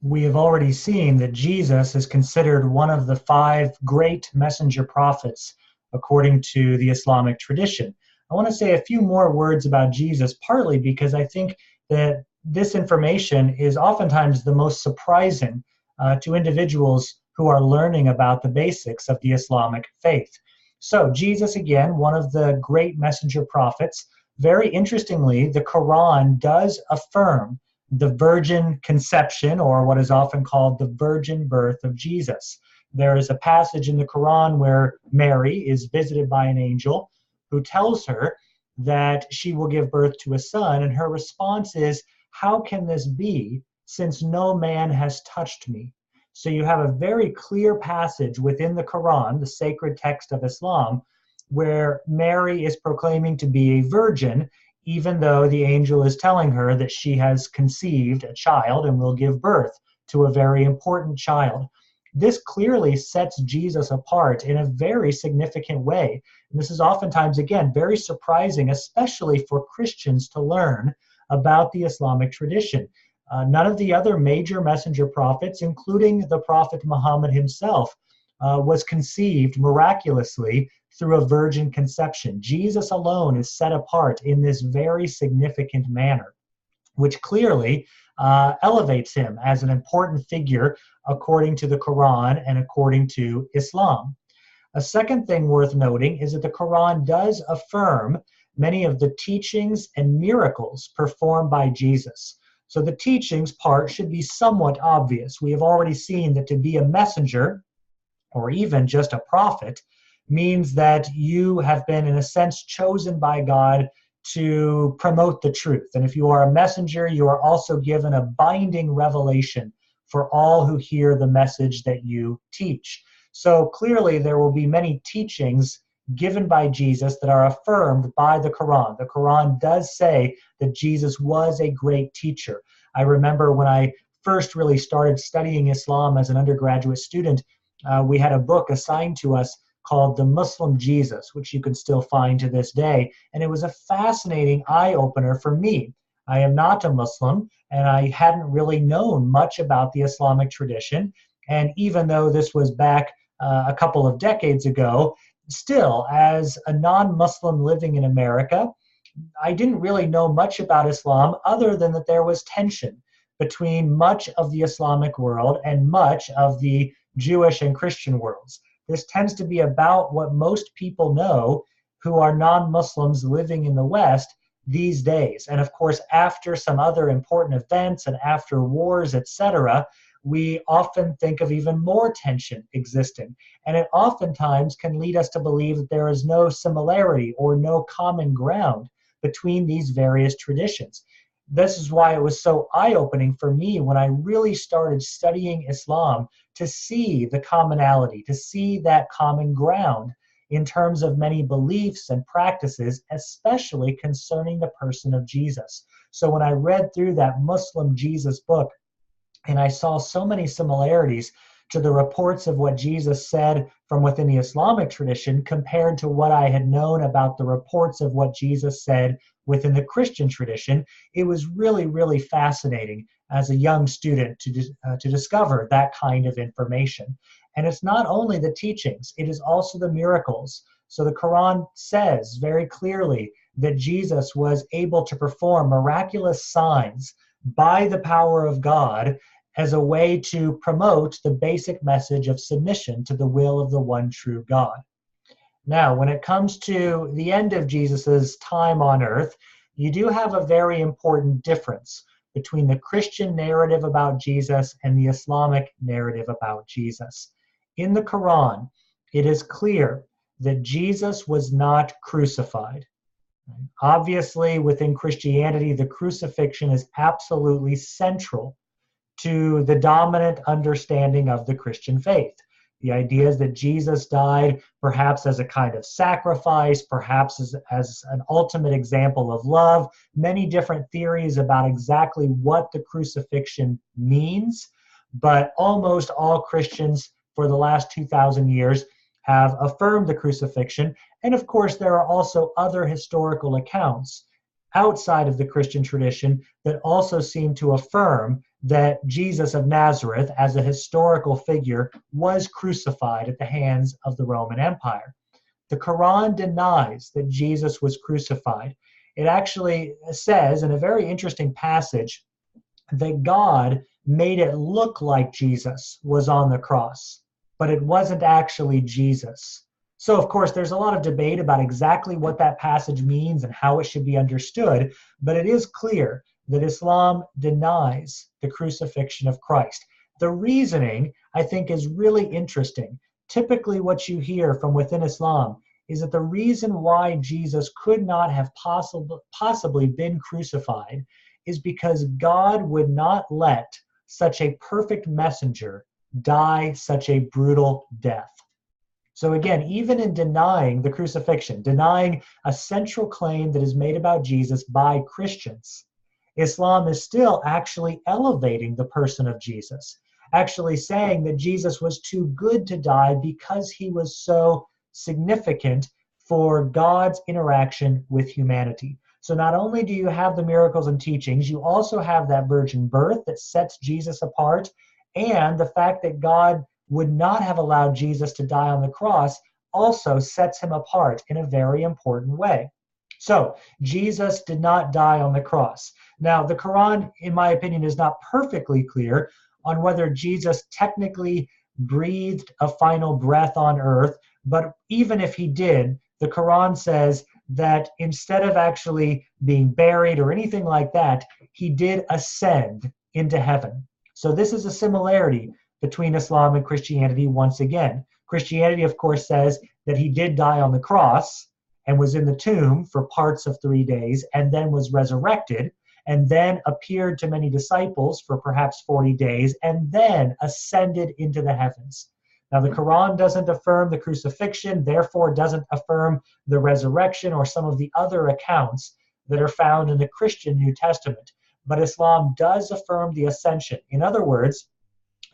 We have already seen that Jesus is considered one of the five great messenger prophets according to the Islamic tradition. I want to say a few more words about Jesus, partly because I think that this information is oftentimes the most surprising to individuals who are learning about the basics of the Islamic faith. So Jesus, again, one of the great messenger prophets. Very interestingly, the Quran does affirm the virgin conception, or what is often called the virgin birth of Jesus. There is a passage in the Quran where Mary is visited by an angel who tells her that she will give birth to a son, and her response is, "How can this be, since no man has touched me?" So you have a very clear passage within the Quran, the sacred text of Islam, where Mary is proclaiming to be a virgin, even though the angel is telling her that she has conceived a child and will give birth to a very important child. This clearly sets Jesus apart in a very significant way. And this is oftentimes, again, very surprising, especially for Christians to learn about the Islamic tradition. None of the other major messenger prophets, including the Prophet Muhammad himself, was conceived miraculously through a virgin conception. Jesus alone is set apart in this very significant manner, which clearly elevates him as an important figure according to the Quran and according to Islam. A second thing worth noting is that the Quran does affirm many of the teachings and miracles performed by Jesus. So the teachings part should be somewhat obvious. We have already seen that to be a messenger, or even just a prophet, means that you have been, in a sense, chosen by God to promote the truth. And if you are a messenger, you are also given a binding revelation for all who hear the message that you teach. So clearly there will be many teachings given by Jesus that are affirmed by the Quran. The Quran does say that Jesus was a great teacher. I remember when I first really started studying Islam as an undergraduate student, we had a book assigned to us called The Muslim Jesus, which you can still find to this day. And it was a fascinating eye-opener for me. I am not a Muslim, and I hadn't really known much about the Islamic tradition. And even though this was back a couple of decades ago, still, as a non-Muslim living in America, I didn't really know much about Islam other than that there was tension between much of the Islamic world and much of the Jewish and Christian worlds. This tends to be about what most people know who are non-Muslims living in the West these days. And of course, after some other important events and after wars, etc., we often think of even more tension existing. And it oftentimes can lead us to believe that there is no similarity or no common ground between these various traditions. This is why it was so eye-opening for me when I really started studying Islam, to see the commonality, to see that common ground in terms of many beliefs and practices, especially concerning the person of Jesus. So when I read through that Muslim Jesus book, and I saw so many similarities to the reports of what Jesus said from within the Islamic tradition compared to what I had known about the reports of what Jesus said within the Christian tradition, it was really, really fascinating as a young student to discover that kind of information. And it's not only the teachings, it is also the miracles. So the Quran says very clearly that Jesus was able to perform miraculous signs by the power of God as a way to promote the basic message of submission to the will of the one true God. Now, when it comes to the end of Jesus's time on earth, you do have a very important difference between the Christian narrative about Jesus and the Islamic narrative about Jesus. In the Quran, it is clear that Jesus was not crucified. Obviously, within Christianity, the crucifixion is absolutely central to the dominant understanding of the Christian faith. The idea is that Jesus died perhaps as a kind of sacrifice, perhaps as an ultimate example of love. Many different theories about exactly what the crucifixion means, but almost all Christians for the last 2,000 years have affirmed the crucifixion. And of course, there are also other historical accounts outside of the Christian tradition that also seem to affirm that Jesus of Nazareth, as a historical figure, was crucified at the hands of the Roman Empire. The Quran denies that Jesus was crucified. It actually says in a very interesting passage that God made it look like Jesus was on the cross, but it wasn't actually Jesus. So, of course, there's a lot of debate about exactly what that passage means and how it should be understood, but it is clear that Islam denies the crucifixion of Christ. The reasoning, I think, is really interesting. Typically, what you hear from within Islam is that the reason why Jesus could not have possibly been crucified is because God would not let such a perfect messenger die such a brutal death. So again, even in denying the crucifixion, denying a central claim that is made about Jesus by Christians, Islam is still actually elevating the person of Jesus, actually saying that Jesus was too good to die because he was so significant for God's interaction with humanity. So not only do you have the miracles and teachings, you also have that virgin birth that sets Jesus apart, and the fact that God would not have allowed Jesus to die on the cross also sets him apart in a very important way. So Jesus did not die on the cross. Now, the Quran, in my opinion, is not perfectly clear on whether Jesus technically breathed a final breath on earth, but even if he did, the Quran says that instead of actually being buried or anything like that, he did ascend into heaven. So this is a similarity between Islam and Christianity once again. Christianity, of course, says that he did die on the cross and was in the tomb for parts of 3 days and then was resurrected and then appeared to many disciples for perhaps 40 days and then ascended into the heavens. Now, the Quran doesn't affirm the crucifixion, therefore doesn't affirm the resurrection or some of the other accounts that are found in the Christian New Testament. But Islam does affirm the ascension. In other words,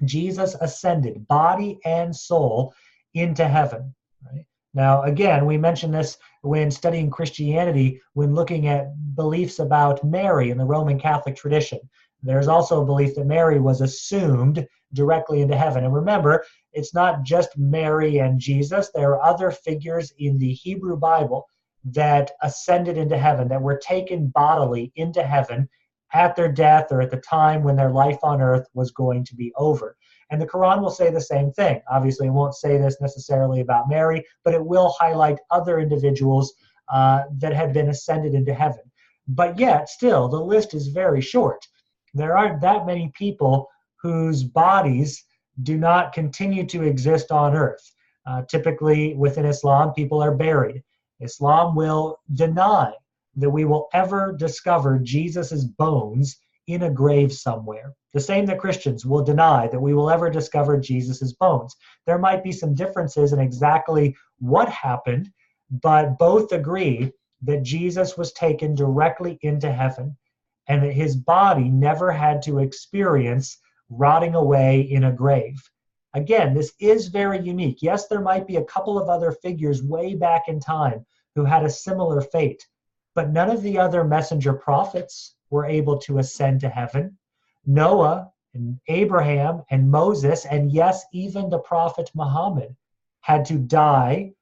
Jesus ascended, body and soul, into heaven. Right? Now, again, we mentioned this when studying Christianity, when looking at beliefs about Mary in the Roman Catholic tradition. There's also a belief that Mary was assumed directly into heaven. And remember, it's not just Mary and Jesus. There are other figures in the Hebrew Bible that ascended into heaven, that were taken bodily into heaven at their death or at the time when their life on earth was going to be over. And the Quran will say the same thing. Obviously, it won't say this necessarily about Mary, but it will highlight other individuals that had been ascended into heaven. But yet, still, the list is very short. There aren't that many people whose bodies do not continue to exist on earth. Typically, within Islam, people are buried. Islam will deny that we will ever discover Jesus's bones in a grave somewhere. The same that Christians will deny that we will ever discover Jesus's bones. There might be some differences in exactly what happened, but both agree that Jesus was taken directly into heaven and that his body never had to experience rotting away in a grave. Again, this is very unique. Yes, there might be a couple of other figures way back in time who had a similar fate, but none of the other messenger prophets were able to ascend to heaven. Noah and Abraham and Moses, and yes, even the prophet Muhammad had to die,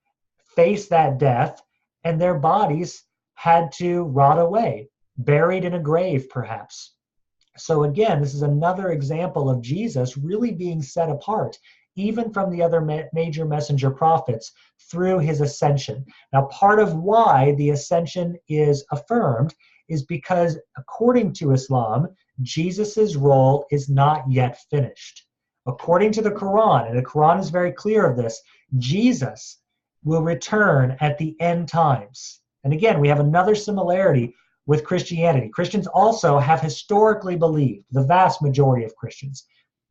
face that death, and their bodies had to rot away, buried in a grave perhaps. So again, this is another example of Jesus really being set apart, even from the other major messenger prophets, through his ascension. Now, part of why the ascension is affirmed is because, according to Islam, Jesus's role is not yet finished. According to the Quran, and the Quran is very clear of this, Jesus will return at the end times. And again, we have another similarity with Christianity. Christians also have historically believed, the vast majority of Christians,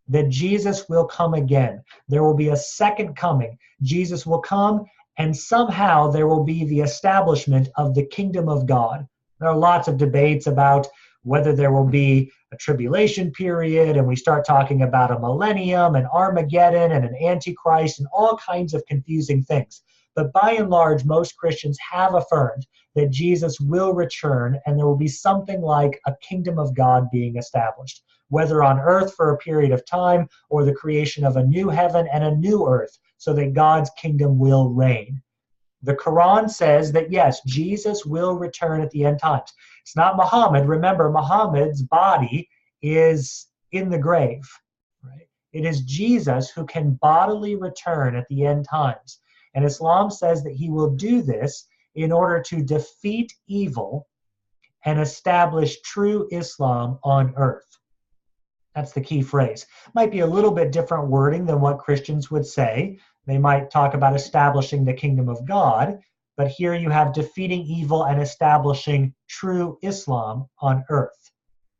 that Jesus will come again. There will be a second coming. Jesus will come, and somehow there will be the establishment of the kingdom of God. There are lots of debates about whether there will be a tribulation period, and we start talking about a millennium, and Armageddon, and an antichrist, and all kinds of confusing things. But by and large, most Christians have affirmed that Jesus will return, and there will be something like a kingdom of God being established. whether on earth for a period of time or the creation of a new heaven and a new earth, so that God's kingdom will reign. The Quran says that yes, Jesus will return at the end times. It's not Muhammad. Remember, Muhammad's body is in the grave, right? It is Jesus who can bodily return at the end times. And Islam says that he will do this in order to defeat evil and establish true Islam on earth. That's the key phrase. Might be a little bit different wording than what Christians would say. They might talk about establishing the kingdom of God, but here you have defeating evil and establishing true Islam on earth.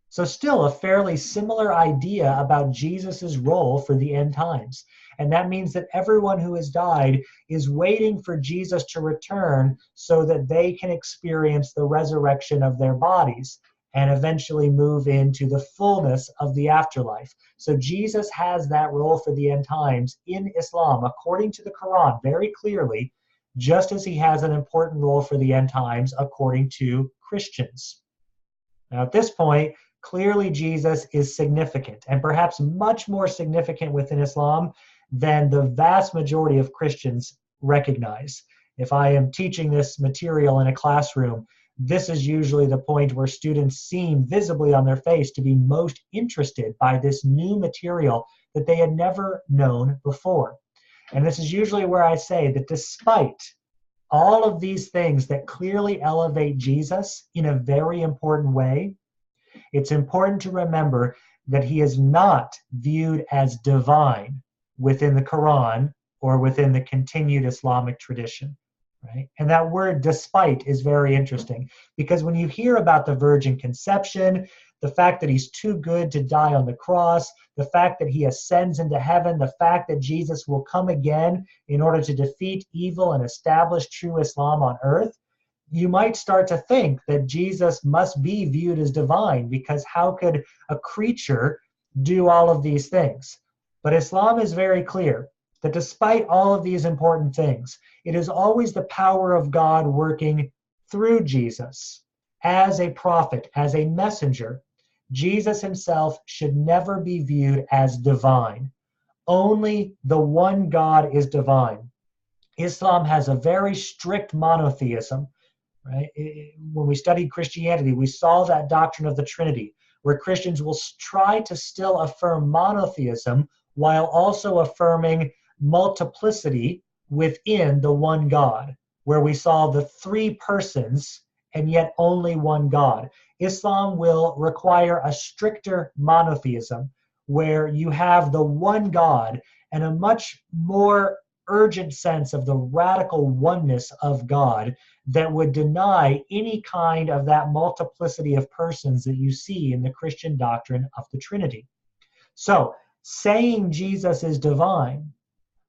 So still a fairly similar idea about Jesus' role for the end times. And that means that everyone who has died is waiting for Jesus to return so that they can experience the resurrection of their bodies and eventually move into the fullness of the afterlife. So Jesus has that role for the end times in Islam, according to the Quran, very clearly, just as he has an important role for the end times according to Christians. Now at this point, clearly Jesus is significant, and perhaps much more significant within Islam than the vast majority of Christians recognize. If I am teaching this material in a classroom, this is usually the point where students seem visibly on their face to be most interested by this new material that they had never known before. And this is usually where I say that despite all of these things that clearly elevate Jesus in a very important way, it's important to remember that he is not viewed as divine within the Quran or within the continued Islamic tradition. Right? And that word despite is very interesting, because when you hear about the virgin conception, the fact that he's too good to die on the cross, the fact that he ascends into heaven, the fact that Jesus will come again in order to defeat evil and establish true Islam on earth, you might start to think that Jesus must be viewed as divine, because how could a creature do all of these things? But Islam is very clear that despite all of these important things, it is always the power of God working through Jesus as a prophet, as a messenger. Jesus himself should never be viewed as divine. Only the one God is divine. Islam has a very strict monotheism. Right? When we studied Christianity, we saw that doctrine of the Trinity, where Christians will try to still affirm monotheism while also affirming multiplicity within the one God, where we saw the three persons and yet only one God. Islam will require a stricter monotheism, where you have the one God and a much more urgent sense of the radical oneness of God that would deny any kind of that multiplicity of persons that you see in the Christian doctrine of the Trinity. So, saying Jesus is divine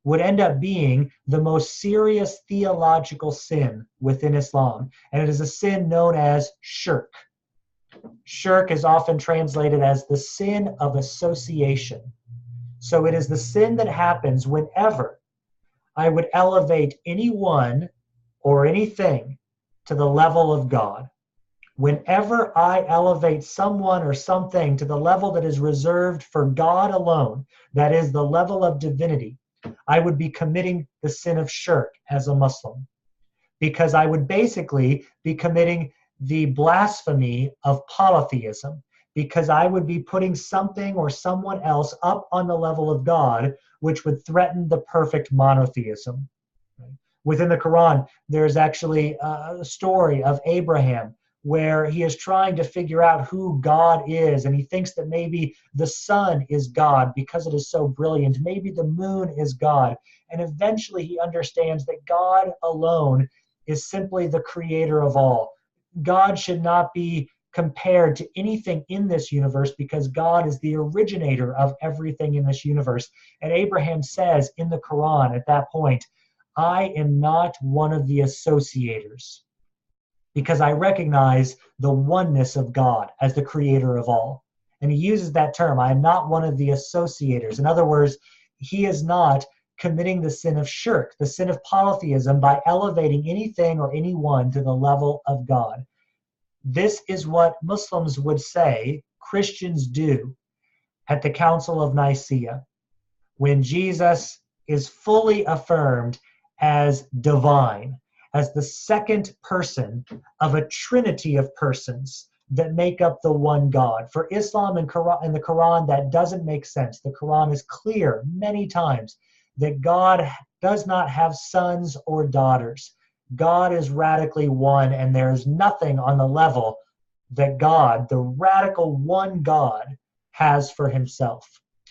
would end up being the most serious theological sin within Islam. And it is a sin known as shirk. Shirk is often translated as the sin of association. So it is the sin that happens whenever I would elevate anyone or anything to the level of God. Whenever I elevate someone or something to the level that is reserved for God alone, that is the level of divinity, I would be committing the sin of shirk as a Muslim, because I would basically be committing the blasphemy of polytheism, because I would be putting something or someone else up on the level of God, which would threaten the perfect monotheism. Within the Quran, there's actually a story of Abraham where he is trying to figure out who God is, and he thinks that maybe the sun is God because it is so brilliant, maybe the moon is God, and eventually he understands that God alone is simply the creator of all. God should not be compared to anything in this universe, because God is the originator of everything in this universe. And Abraham says in the Quran at that point, I am not one of the associators, because I recognize the oneness of God as the creator of all. And he uses that term, I am not one of the associators. In other words, he is not committing the sin of shirk, the sin of polytheism, by elevating anything or anyone to the level of God. This is what Muslims would say Christians do. at the Council of Nicaea, when Jesus is fully affirmed as divine, as the second person of a trinity of persons that make up the one God. For Islam and the Quran, that doesn't make sense. The Quran is clear many times that God does not have sons or daughters. God is radically one, and there is nothing on the level that God, the radical one God, has for himself.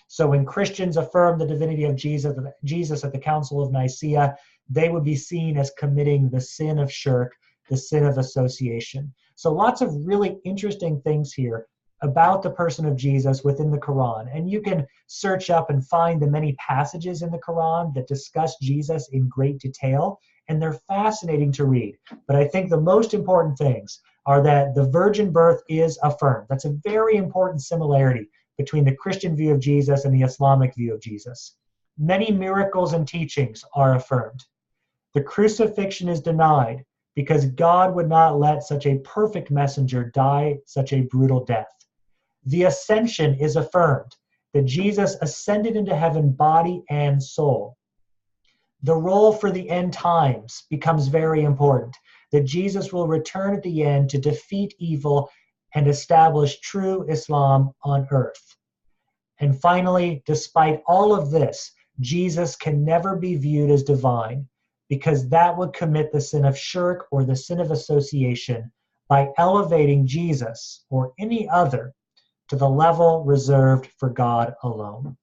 So when Christians affirm the divinity of Jesus at the Council of Nicaea, they would be seen as committing the sin of shirk, the sin of association. So lots of really interesting things here about the person of Jesus within the Quran. And you can search up and find the many passages in the Quran that discuss Jesus in great detail, and they're fascinating to read. But I think the most important things are that the virgin birth is affirmed. That's a very important similarity between the Christian view of Jesus and the Islamic view of Jesus. Many miracles and teachings are affirmed. The crucifixion is denied because God would not let such a perfect messenger die such a brutal death. The ascension is affirmed, that Jesus ascended into heaven body and soul. The role for the end times becomes very important, that Jesus will return at the end to defeat evil and establish true Islam on earth. And finally, despite all of this, Jesus can never be viewed as divine, because that would commit the sin of shirk or the sin of association by elevating Jesus or any other to the level reserved for God alone.